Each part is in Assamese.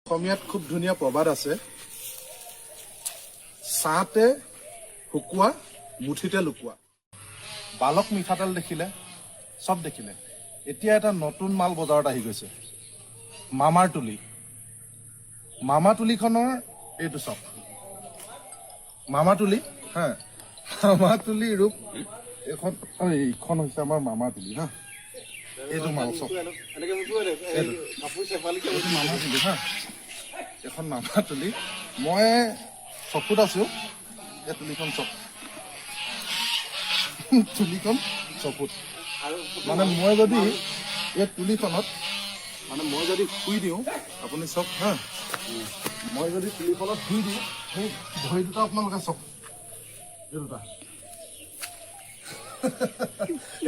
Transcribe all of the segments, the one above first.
অসমীয়াত খুব ধুনীয়া প্ৰবাদ আছে, ছাঁতে শুকোৱা মুঠিতে লুকোৱা। বালক মিঠাতেল দেখিলে চব দেখিলে। এতিয়া এটা নতুন মাল বজাৰত আহি গৈছে, মামাৰ তুলি। মামা তুলিখনৰ এইটো চব মামা তুলি, হা। মামা তুলি ৰূপ এইখন হৈছে আমাৰ মামা তুলি, হা। এইটো মাল চব মামা তুলি, হা। এখন মামা তুলি। মই চকুত আছো, এই তুলিখন চব তুলিখন চকুত। মানে মই যদি এই তুলিখনত মই যদি শুই দিওঁ, আপুনি চক, হা। মই যদি তুলিখনত শুই দিওঁ, সেই ভৰি দুটা আপোনালোকে চক, এই দুটা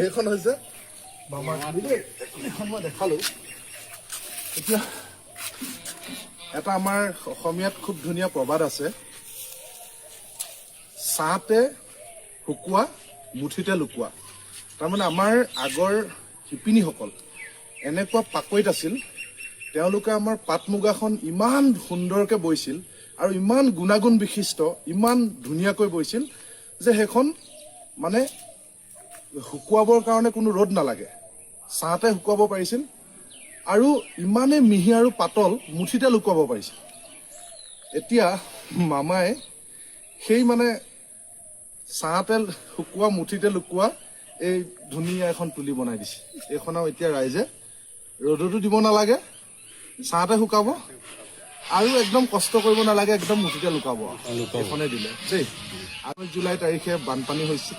এইখন হৈছে মামাৰ তুলি দেই। এইখন মই দেখালো। এতিয়া এটা আমাৰ অসমীয়াত খুব ধুনীয়া প্ৰবাদ আছে, ছাঁতে শুকোৱা মুঠিতে লুকোৱা। তাৰমানে আমাৰ আগৰ শিপিনীসকল এনেকুৱা পাকৈত আছিল, তেওঁলোকে আমাৰ পাট মুগাখন ইমান সুন্দৰকৈ বৈছিল আৰু ইমান গুণাগুণ বিশিষ্ট, ইমান ধুনীয়াকৈ বৈছিল যে সেইখন মানে শুকুৱাবৰ কাৰণে কোনো ৰ'দ নালাগে, ছাঁতে শুকুৱাব পাৰিছিল আৰু ইমানেই মিহি আৰু পাতল, মুঠিতে লুকুৱাব পাৰিছিল। এতিয়া মামাই সেই মানে ছাঁতে শুকোৱা মুঠিতে লুকোৱা এই ধুনীয়া এখন তুলি বনাই দিছে। এইখন আৰু এতিয়া ৰাইজে ৰ'দতো দিব নালাগে, ছাঁতে শুকাব আৰু একদম কষ্ট কৰিব নালাগে, একদম মুঠিতে লুকাব। এইখনে দিলে দেই। 8 জুলাই তাৰিখে বানপানী হৈছিল,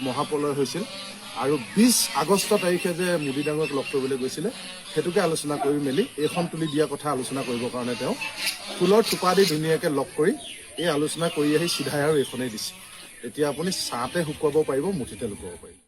মহাপ্ৰলয় হৈছিল, আৰু 20 আগষ্ট তাৰিখে যে মোদী ডাঙৰক লগ কৰিবলৈ গৈছিলে, সেইটোকে আলোচনা কৰি মেলি এইখন তুলি দিয়া কথা আলোচনা কৰিবৰ কাৰণে তেওঁ ফুলৰ থোপা দি ধুনীয়াকৈ লগ কৰি এই আলোচনা কৰি আহি চিধাই আৰু এইখনেই দিছে। এতিয়া আপুনি ছাঁতে শুকুৱাব পাৰিব, মুঠিতে লুকুৱাব পাৰিব।